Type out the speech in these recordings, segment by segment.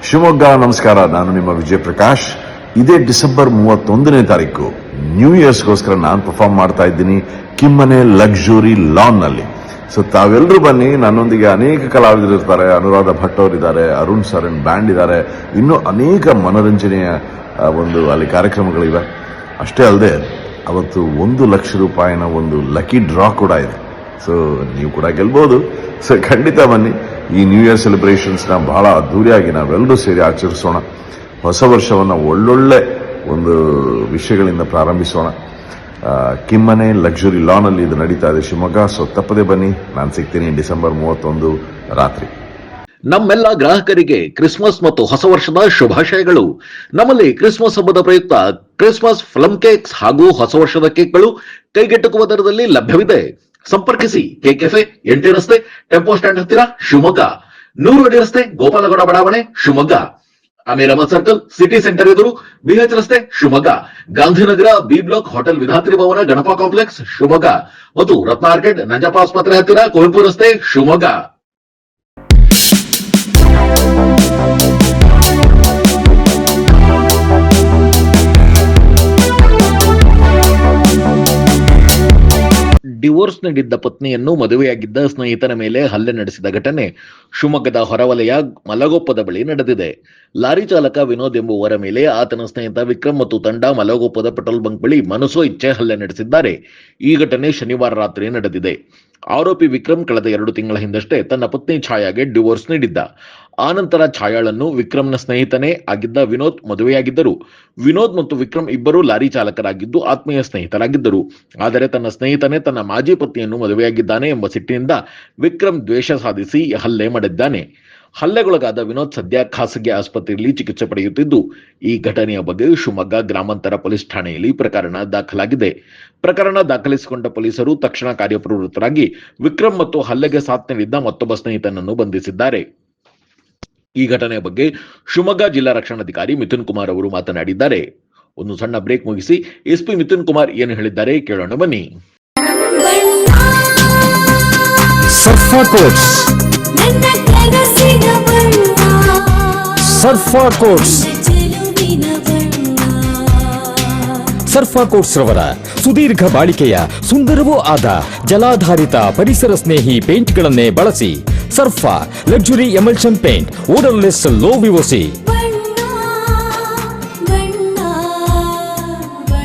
ಶಿವಮೊಗ್ಗ ನಮಸ್ಕಾರ. ನಾನು ನಿಮ್ಮ ವಿಜಯ್ ಪ್ರಕಾಶ್. ಇದೇ ಡಿಸೆಂಬರ್ 31ನೇ ತಾರೀಕು ನ್ಯೂ ಇಯರ್ಸ್ಗೋಸ್ಕರ ನಾನು ಪರ್ಫಾರ್ಮ್ ಮಾಡ್ತಾ ಇದ್ದೀನಿ ಕಿಮ್ಮನೆ ಲಕ್ಸುರಿ ಲಾನ್ ನಲ್ಲಿ. ಸೊ ತಾವೆಲ್ಲರೂ ಬನ್ನಿ. ನನ್ನೊಂದಿಗೆ ಅನೇಕ ಕಲಾವಿದರು ಇರ್ತಾರೆ. ಅನುರಾಧ ಭಟ್ ಅವರಿದ್ದಾರೆ, ಅರುಣ್ ಸರನ್ ಬ್ಯಾಂಡ್ ಇದ್ದಾರೆ, ಇನ್ನೂ ಅನೇಕ ಮನೋರಂಜನೆಯ ಅಲ್ಲಿ ಕಾರ್ಯಕ್ರಮಗಳಿವೆ. ಅಷ್ಟೇ ಅಲ್ಲದೆ ಅವತ್ತು 1 ಲಕ್ಷ ರೂಪಾಯಿನ ಒಂದು ಲಕ್ಕಿ ಡ್ರಾ ಕೂಡ ಇದೆ. ಸೊ ನೀವು ಕೂಡ ಗೆಲ್ಬಹುದು. ಸೊ ಖಂಡಿತ ಬನ್ನಿ. ಈ ನ್ಯೂ ಇಯರ್ ಸೆಲೆಬ್ರೇಷನ್ಸ್ನ ಬಹಳ ಅದ್ದೂರಿಯಾಗಿ ನಾವೆಲ್ಲರೂ ಸೇರಿ ಆಚರಿಸೋಣ. ಹೊಸ ವರ್ಷವನ್ನು ಒಳ್ಳೊಳ್ಳೆ ಒಂದು ವಿಷಯಗಳಿಂದ ಪ್ರಾರಂಭಿಸೋಣ. ಕಿಮ್ಮನೆ ಲಕ್ಸುರಿ ಲಾನಲ್ಲಿ ಇದು ನಡೀತಾ ಇದೆ ಶಿವಮೊಗ್ಗ. ಸೊ ತಪ್ಪದೆ ಬನ್ನಿ. ನಾನು ಸಿಗ್ತೀನಿ ಡಿಸೆಂಬರ್ 31 ರಾತ್ರಿ. ನಮ್ಮೆಲ್ಲ ಗ್ರಾಹಕರಿಗೆ ಕ್ರಿಸ್ಮಸ್ ಮತ್ತು ಹೊಸ ವರ್ಷದ ಶುಭಾಶಯಗಳು. ನಮ್ಮಲ್ಲಿ ಕ್ರಿಸ್ಮಸ್ ಹಬ್ಬದ ಪ್ರಯುಕ್ತ ಕ್ರಿಸ್ಮಸ್ ಪ್ಲಮ್ ಕೇಕ್ಸ್ ಹಾಗೂ ಹೊಸ ವರ್ಷದ ಕೇಕ್ಗಳು ಕೈಗೆಟುಕುವ ದರದಲ್ಲಿ ಲಭ್ಯವಿದೆ. ಸಂಪರ್ಕಿಸಿ ಕೆಕೆಫೆ, ಎಂಟಿ ರಸ್ತೆ, ಟೆಂಪೋ ಸ್ಟ್ಯಾಂಡ್ ಹತ್ತಿರ ಶಿವಮೊಗ್ಗ, 100 ಅಡಿ ರಸ್ತೆ, ಗೋಪಾಲಗೌಡ ಬಡಾವಣೆ Shivamogga, Ameer Ahmed circle, city centre ಎದುರು, ಬಿಎಚ್ ರಸ್ತೆ Shivamogga, Gandhinagar, B block, hotel Vidhatri Bhavan, Ganapa complex Shivamogga ಮತ್ತು ರತ್ನ ಆರ್ಕೆಡ್, ನಂಜಪ್ಪ ಆಸ್ಪತ್ರೆ ಹತ್ತಿರ, ಕುವೆಂಪು ರಸ್ತೆ ಶಿವಮೊಗ್ಗ. ಡಿವೋರ್ಸ್ ನೀಡಿದ್ದ ಪತ್ನಿಯನ್ನು ಮದುವೆಯಾಗಿದ್ದ ಸ್ನೇಹಿತನ ಮೇಲೆ ಹಲ್ಲೆ ನಡೆಸಿದ ಘಟನೆ ಶಿವಮೊಗ್ಗದ ಹೊರವಲಯ ಮಲಗೊಪ್ಪದ ಬಳಿ ನಡೆದಿದೆ. ಲಾರಿ ಚಾಲಕ ವಿನೋದ್ ಎಂಬುವರ ಮೇಲೆ ಆತನ ಸ್ನೇಹಿತ ವಿಕ್ರಮ್ ಮತ್ತು ತಂಡ ಮಲಗೊಪ್ಪದ ಪೆಟ್ರೋಲ್ ಬಂಕ್ ಬಳಿ ಮನಸೋ ಇಚ್ಛೆ ಹಲ್ಲೆ ನಡೆಸಿದ್ದಾರೆ. ಈ ಘಟನೆ ಶನಿವಾರ ರಾತ್ರಿ ನಡೆದಿದೆ. ಆರೋಪಿ ವಿಕ್ರಮ್ ಕಳೆದ 2 ತಿಂಗಳ ಹಿಂದಷ್ಟೇ ತನ್ನ ಪತ್ನಿ ಛಾಯಾಗೆ ಡಿವೋರ್ಸ್ ನೀಡಿದ್ದ. ಆನಂತರ ಛಾಯಾಳನ್ನು ವಿಕ್ರಮ್ನ ಸ್ನೇಹಿತನೇ ಆಗಿದ್ದ ವಿನೋದ್ ಮದುವೆಯಾಗಿದ್ದರು. ವಿನೋದ್ ಮತ್ತು ವಿಕ್ರಮ್ ಇಬ್ಬರು ಲಾರಿ ಚಾಲಕರಾಗಿದ್ದು ಆತ್ಮೀಯ ಸ್ನೇಹಿತರಾಗಿದ್ದರು. ಆದರೆ ತನ್ನ ಸ್ನೇಹಿತನೇ ತನ್ನ ಮಾಜಿ ಪತ್ನಿಯನ್ನು ಮದುವೆಯಾಗಿದ್ದಾನೆ ಎಂಬ ಸಿಟ್ಟಿನಿಂದ ವಿಕ್ರಮ್ ದ್ವೇಷ ಸಾಧಿಸಿ ಹಲ್ಲೆ ಮಾಡಿದ್ದಾನೆ. ಹಲ್ಲೆಗೊಳಗಾದ ವಿನೋದ್ ಸದ್ಯ ಖಾಸಗಿ ಆಸ್ಪತ್ರೆಯಲ್ಲಿ ಚಿಕಿತ್ಸೆ ಪಡೆಯುತ್ತಿದ್ದು, ಈ ಘಟನೆಯ ಬಗ್ಗೆ ಶಿವಮೊಗ್ಗ ಗ್ರಾಮಾಂತರ ಪೊಲೀಸ್ ಠಾಣೆಯಲ್ಲಿ ಪ್ರಕರಣ ದಾಖಲಾಗಿದೆ. ಪ್ರಕರಣ ದಾಖಲಿಸಿಕೊಂಡ ಪೊಲೀಸರು ತಕ್ಷಣ ಕಾರ್ಯಪ್ರವೃತ್ತರಾಗಿ ವಿಕ್ರಮ್ ಮತ್ತು ಹಲ್ಲೆಗೆ ಸಾಥ್ ನೀಡಿದ್ದ ಮತ್ತೊಬ್ಬ ಸ್ನೇಹಿತನನ್ನು ಬಂಧಿಸಿದ್ದಾರೆ. ಈ ಘಟನೆಯ ಬಗ್ಗೆ ಶಿವಮೊಗ್ಗ ಜಿಲ್ಲಾ ರಕ್ಷಣಾಧಿಕಾರಿ ಮಿಥುನ್ ಕುಮಾರ್ ಅವರು ಮಾತನಾಡಿದ್ದಾರೆ. ಒಂದು ಸಣ್ಣ ಬ್ರೇಕ್ ಮುಗಿಸಿ ಎಸ್ಪಿ ಮಿಥುನ್ ಕುಮಾರ್ ಏನು ಹೇಳಿದ್ದಾರೆ ಕೇಳೋಣ ಬನ್ನಿ. ಸರ್ಫಾ ಕೋಟ್ಸ್, ಸರ್ಫಾ ಕೋಟ್ಸ್, ಸರ್ಫಾ ಕೋಟ್ಸ್ ರವರ ಸುದೀರ್ಘ ಬಾಳಿಕೆಯ ಸುಂದರವೂ ಆದ ಜಲಾಧಾರಿತ ಪರಿಸರ ಸ್ನೇಹಿ ಪೇಂಟ್ಗಳನ್ನೇ ಬಳಸಿ. Sarfa luxury emulsion paint, odourless, low VOC,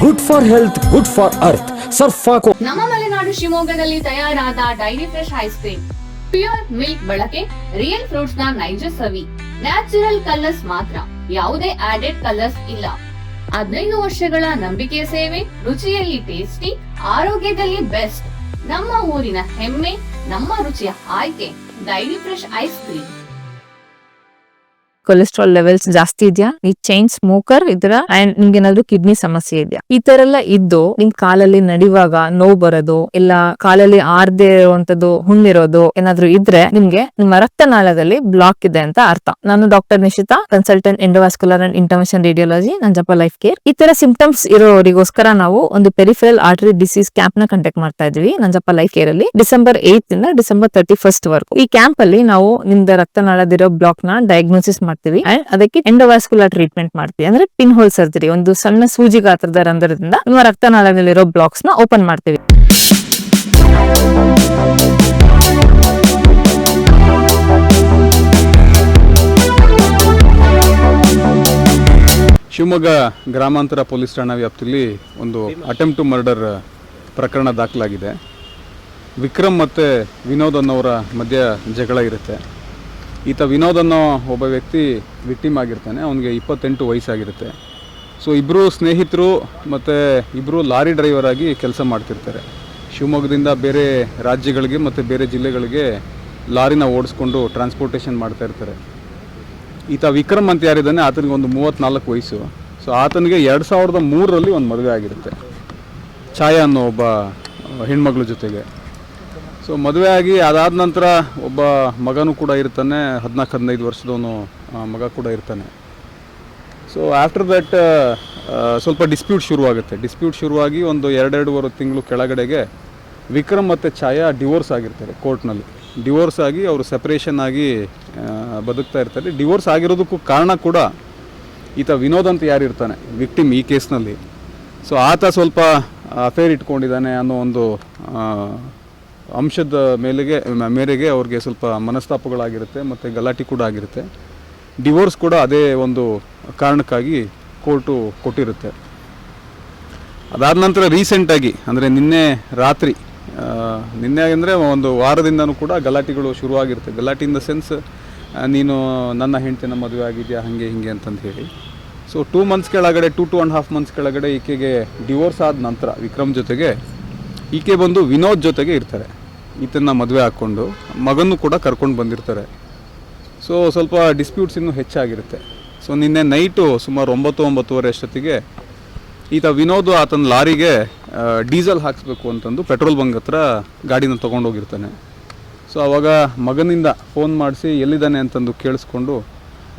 good for health, good for earth. Sarfa coat. ನಮ್ಮ ಮಲೆನಾಡು ಶಿವಮೊಗ್ಗದಲ್ಲಿ ತಯಾರಾದ dairy fresh ice cream, pure milk ಬಳಕೆ, ರಿಯಲ್ ಫ್ರೂಟ್ಸ್ ನ ನೈಜ ಸವಿ, ನ್ಯಾಚುರಲ್ ಕಲರ್ಸ್ ಮಾತ್ರ, ಯಾವುದೇ ಆಡೆಡ್ ಕಲರ್ಸ್ ಇಲ್ಲ. 15 ವರ್ಷಗಳ ನಂಬಿಕೆಯ ಸೇವೆ, ರುಚಿಯಲ್ಲಿ ಟೇಸ್ಟಿ, ಆರೋಗ್ಯದಲ್ಲಿ ಬೆಸ್ಟ್. ನಮ್ಮ ಊರಿನ ಹೆಮ್ಮೆ, ನಮ್ಮ ರುಚಿಯ ಆಯ್ಕೆ dairy fresh ice cream. Cholesterol levels ಜಾಸ್ತಿ ಇದೆಯಾ, ಈ ಚೈನ್ ಸ್ಮೋಕರ್ ಇದ್ರ, ಅಂಡ್ ನಿಮ್ಗೆ ಏನಾದ್ರು ಕಿಡ್ನಿ ಸಮಸ್ಯೆ ಇದೆಯಾ, ಈ ತರ ಎಲ್ಲ ಇದ್ದು ನಿಮ್ ಕಾಲಲ್ಲಿ ನಡೆಯುವಾಗ ನೋವು ಬರೋದು, ಇಲ್ಲ ಕಾಲಲ್ಲಿ ಆರ್ದೇ ಇರುವಂತದ್ದು ಹುಣ್ಣಿರೋದು ಏನಾದ್ರು ಇದ್ರೆ ನಿಮ್ಗೆ ನಿಮ್ಮ ರಕ್ತನಾಳದಲ್ಲಿ ಬ್ಲಾಕ್ ಇದೆ ಅಂತ ಅರ್ಥ. ನಾನು doctor Nishita, consultant endovascular and intervention radiology, Nanjappa life care. ಈ ತರ ಸಿಂಪ್ಟಮ್ಸ್ ಇರೋರಿಗೋಸ್ಕರ ನಾವು ಒಂದು ಪೆರಿಫೆರಲ್ ಆರ್ಟರಿ ಡಿಸೀಸ್ ಕ್ಯಾಂಪ್ ನ ಕಂಡಕ್ಟ್ ಮಾಡ್ತಾ ಇದೀವಿ ನಂಜಪ್ಪ ಲೈಫ್ ಕೇರ್ ಅಲ್ಲಿ, ಡಿಸೆಂಬರ್ 8 ಇಂದ ಡಿಸೆಂಬರ್ 31 ವರೆಗೂ. ಈ ಕ್ಯಾಂಪ್ ಅಲ್ಲಿ ನಾವು ನಿಮ್ದ ರಕ್ತನಾಳದಿರೋ ಬ್ಲಾಕ್ ನ ಡಯಾಗ್ನೋಸಿಸ್ ಮಾಡ್ತೀವಿ ಅಂಡ್ ಅದಕ್ಕೆ ಎಂಡೋವಾಸ್ಕ್ಯುಲರ್ ಟ್ರೀಟ್ಮೆಂಟ್ ಮಾಡ್ತೀವಿ. ಅಂದ್ರೆ ಪಿನ್ ಹೋಲ್ ಸರ್ಜರಿ, ಒಂದು ಸಣ್ಣ ಸೂಜಿ ಗಾತ್ರದ ರಂಧ್ರದಿಂದ ನಿಮ್ಮ ರಕ್ತನಾಳದಲ್ಲಿರೋ ಬ್ಲಾಕ್ಸ್ ನ ಓಪನ್ ಮಾಡ್ತೀವಿ. ಶಿವಮೊಗ್ಗ ಗ್ರಾಮಾಂತರ ಪೊಲೀಸ್ ಠಾಣಾ ವ್ಯಾಪ್ತಿಯಲ್ಲಿ ಒಂದು ಅಟೆಂಪ್ಟ್ ಟು ಮರ್ಡರ್ ಪ್ರಕರಣ ದಾಖಲಾಗಿದೆ. ವಿಕ್ರಮ್ ಮತ್ತು ವಿನೋದ್ ಅನ್ನೋರ ಮಧ್ಯ ಜಗಳ ಇರುತ್ತೆ. ಈತ ವಿನೋದ್ ಅನ್ನೋ ಒಬ್ಬ ವ್ಯಕ್ತಿ ವಿಕ್ಟಿಮ್ ಆಗಿರ್ತಾನೆ. ಅವನಿಗೆ 28 ವಯಸ್ಸಾಗಿರುತ್ತೆ. ಸೊ ಇಬ್ಬರು ಸ್ನೇಹಿತರು ಮತ್ತು ಇಬ್ಬರು ಲಾರಿ ಡ್ರೈವರ್ ಆಗಿ ಕೆಲಸ ಮಾಡ್ತಿರ್ತಾರೆ. ಶಿವಮೊಗ್ಗದಿಂದ ಬೇರೆ ರಾಜ್ಯಗಳಿಗೆ ಮತ್ತು ಬೇರೆ ಜಿಲ್ಲೆಗಳಿಗೆ ಲಾರಿನ ಓಡಿಸ್ಕೊಂಡು ಟ್ರಾನ್ಸ್ಪೋರ್ಟೇಷನ್ ಮಾಡ್ತಾ ಇರ್ತಾರೆ. ಈತ ವಿಕ್ರಮ್ ಅಂತ ಯಾರಿದ್ದಾನೆ, ಆತನಿಗೆ ಒಂದು 34 ವಯಸ್ಸು. ಸೊ ಆತನಿಗೆ 2003ರಲ್ಲಿ ಒಂದು ಮದುವೆ ಆಗಿರುತ್ತೆ ಛಾಯಾ ಅನ್ನೋ ಒಬ್ಬ ಹೆಣ್ಮಗಳ ಜೊತೆಗೆ. ಸೊ ಮದುವೆ ಆಗಿ ಅದಾದ ನಂತರ ಒಬ್ಬ ಮಗನೂ ಕೂಡ ಇರ್ತಾನೆ, 14-15 ವರ್ಷದವನು ಮಗ ಕೂಡ ಇರ್ತಾನೆ. ಸೊ ಆಫ್ಟರ್ ದಟ್ ಸ್ವಲ್ಪ ಡಿಸ್ಪ್ಯೂಟ್ ಶುರುವಾಗಿ ಒಂದು 2-2.5 ತಿಂಗಳು ಕೆಳಗಡೆಗೆ ವಿಕ್ರಮ್ ಮತ್ತು ಛಾಯಾ ಡಿವೋರ್ಸ್ ಆಗಿರ್ತಾರೆ ಕೋರ್ಟ್ನಲ್ಲಿ. ಡಿವೋರ್ಸ್ ಆಗಿ ಅವರು ಸೆಪರೇಷನ್ ಆಗಿ ಬದುಕ್ತಾ ಇರ್ತಾರೆ. ಡಿವೋರ್ಸ್ ಆಗಿರೋದಕ್ಕೂ ಕಾರಣ ಕೂಡ ಈತ ವಿನೋದ್ ಅಂತ ಯಾರು ಇರ್ತಾನೆ ವಿಕ್ಟಿಮ್ ಈ ಕೇಸ್ನಲ್ಲಿ, ಸೊ ಆತ ಸ್ವಲ್ಪ ಅಫೇರ್ ಇಟ್ಕೊಂಡಿದ್ದಾನೆ ಅನ್ನೋ ಒಂದು ಅಂಶದ ಮೇರೆಗೆ ಅವ್ರಿಗೆ ಸ್ವಲ್ಪ ಮನಸ್ತಾಪಗಳಾಗಿರುತ್ತೆ ಮತ್ತು ಗಲಾಟೆ ಕೂಡ ಆಗಿರುತ್ತೆ. ಡಿವೋರ್ಸ್ ಕೂಡ ಅದೇ ಒಂದು ಕಾರಣಕ್ಕಾಗಿ ಕೋರ್ಟು ಕೊಟ್ಟಿರುತ್ತೆ. ಅದಾದ ನಂತರ ರೀಸೆಂಟಾಗಿ ಅಂದರೆ ನಿನ್ನೆ ರಾತ್ರಿ, ನಿನ್ನೆ ಅಂದರೆ ಒಂದು ವಾರದಿಂದನೂ ಕೂಡ ಗಲಾಟೆಗಳು ಶುರುವಾಗಿರುತ್ತೆ. ಗಲಾಟೆ ಇನ್ ದ ಸೆನ್ಸ್ ನೀನು ನನ್ನ ಹೆಂಡತಿನ ಮದುವೆ ಆಗಿದೆಯಾ ಹಾಗೆ ಹೀಗೆ ಅಂತಂದು ಹೇಳಿ. ಸೊ 2 months ಕೆಳಗಡೆ 2.5 months ಕೆಳಗಡೆ ಈಕೆಗೆ ಡಿವೋರ್ಸ್ ಆದ ನಂತರ ವಿಕ್ರಮ್ ಜೊತೆಗೆ ಈಕೆ ಬಂದು ವಿನೋದ್ ಜೊತೆಗೆ ಇರ್ತಾರೆ. ಈತನ ಮದುವೆ ಹಾಕ್ಕೊಂಡು ಮಗನೂ ಕೂಡ ಕರ್ಕೊಂಡು ಬಂದಿರ್ತಾರೆ. ಸೊ ಸ್ವಲ್ಪ ಡಿಸ್ಪ್ಯೂಟ್ಸ್ ಇನ್ನೂ ಹೆಚ್ಚಾಗಿರುತ್ತೆ. ಸೊ ನಿನ್ನೆ ನೈಟು ಸುಮಾರು 9-9:30 ಅಷ್ಟೊತ್ತಿಗೆ ಈತ ವಿನೋದ್ ಆತನ ಲಾರಿಗೆ ಡೀಸೆಲ್ ಹಾಕಿಸ್ಬೇಕು ಅಂತಂದು ಪೆಟ್ರೋಲ್ ಬಂಕ್ ಹತ್ರ ಗಾಡಿನ ತೊಗೊಂಡೋಗಿರ್ತಾನೆ. ಸೊ ಆವಾಗ ಮಗನಿಂದ ಫೋನ್ ಮಾಡಿಸಿ ಎಲ್ಲಿದ್ದಾನೆ ಅಂತಂದು ಕೇಳಿಸ್ಕೊಂಡು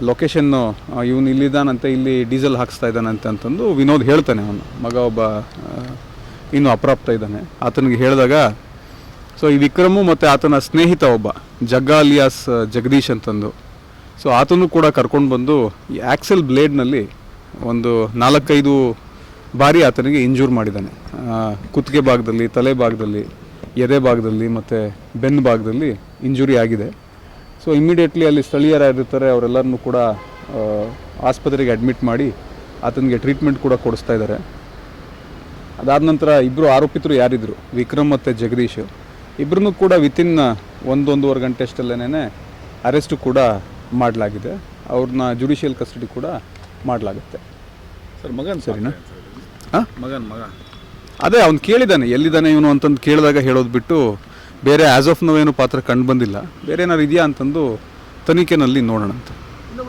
ಲೊಕೇಶನ್ನು ಇವನು ಇಲ್ಲಿದ್ದಾನಂತೆ, ಇಲ್ಲಿ ಡೀಸೆಲ್ ಹಾಕಿಸ್ತಾ ಇದ್ದಾನಂತೆ ಅಂತಂದು ವಿನೋದ್ ಹೇಳ್ತಾನೆ. ಅವನು ಮಗ ಒಬ್ಬ ಇನ್ನೂ ಅಪ್ರಾಪ್ತ ಇದ್ದಾನೆ. ಆತನಿಗೆ ಹೇಳಿದಾಗ ಸೊ ಈ ವಿಕ್ರಮು ಮತ್ತು ಆತನ ಸ್ನೇಹಿತ ಒಬ್ಬ ಜಗ್ಗಾ ಅಲಿಯಾಸ್ ಜಗದೀಶ್ ಅಂತಂದು, ಸೊ ಆತನು ಕೂಡ ಕರ್ಕೊಂಡು ಬಂದು ಈ ಆಕ್ಸೆಲ್ ಬ್ಲೇಡ್ನಲ್ಲಿ ಒಂದು 4-5 ಬಾರಿ ಆತನಿಗೆ ಇಂಜೂರ್ ಮಾಡಿದ್ದಾನೆ. ಕುತ್ತಿಗೆ ಭಾಗದಲ್ಲಿ, ತಲೆ ಭಾಗದಲ್ಲಿ, ಎದೆ ಭಾಗದಲ್ಲಿ ಮತ್ತು ಬೆನ್ನು ಭಾಗದಲ್ಲಿ ಇಂಜುರಿ ಆಗಿದೆ. ಸೊ ಇಮ್ಮಿಡಿಯೇಟ್ಲಿ ಅಲ್ಲಿ ಸ್ಥಳೀಯರಾಗಿರ್ತಾರೆ, ಅವರೆಲ್ಲರನ್ನೂ ಕೂಡ ಆಸ್ಪತ್ರೆಗೆ ಅಡ್ಮಿಟ್ ಮಾಡಿ ಆತನಿಗೆ ಟ್ರೀಟ್ಮೆಂಟ್ ಕೂಡ ಕೊಡಿಸ್ತಾ ಇದ್ದಾರೆ. ಅದಾದ ನಂತರ ಇಬ್ಬರು ಆರೋಪಿತರು ಯಾರಿದ್ರು, ವಿಕ್ರಮ್ ಮತ್ತು ಜಗದೀಶ್, ಇಬ್ಬರನ್ನೂ ಕೂಡ ವಿತಿನ್ 1-1.5 ಗಂಟೆ ಅಷ್ಟಲ್ಲೇ ಅರೆಸ್ಟು ಕೂಡ ಮಾಡಲಾಗಿದೆ. ಅವ್ರನ್ನ ಜುಡಿಷಿಯಲ್ ಕಸ್ಟಡಿ ಕೂಡ ಮಾಡಲಾಗುತ್ತೆ. ಸರ್ ಮಗನ್ ಸರಿನಾ? ಹಾಂ ಮಗ ಅದೇ ಅವ್ನು ಕೇಳಿದ್ದಾನೆ ಎಲ್ಲಿದ್ದಾನೆ ಇವನು ಅಂತಂದು ಕೇಳಿದಾಗ ಹೇಳೋದು ಬಿಟ್ಟು ಬೇರೆ ಆ್ಯಸ್ ಆಫ್ ನೋ ಏನು ಪಾತ್ರ ಕಂಡು ಬಂದಿಲ್ಲ. ಬೇರೆ ಏನಾದ್ರು ಇದೆಯಾ ಅಂತಂದು ತನಿಖೆನಲ್ಲಿ ನೋಡೋಣ ಅಂತ.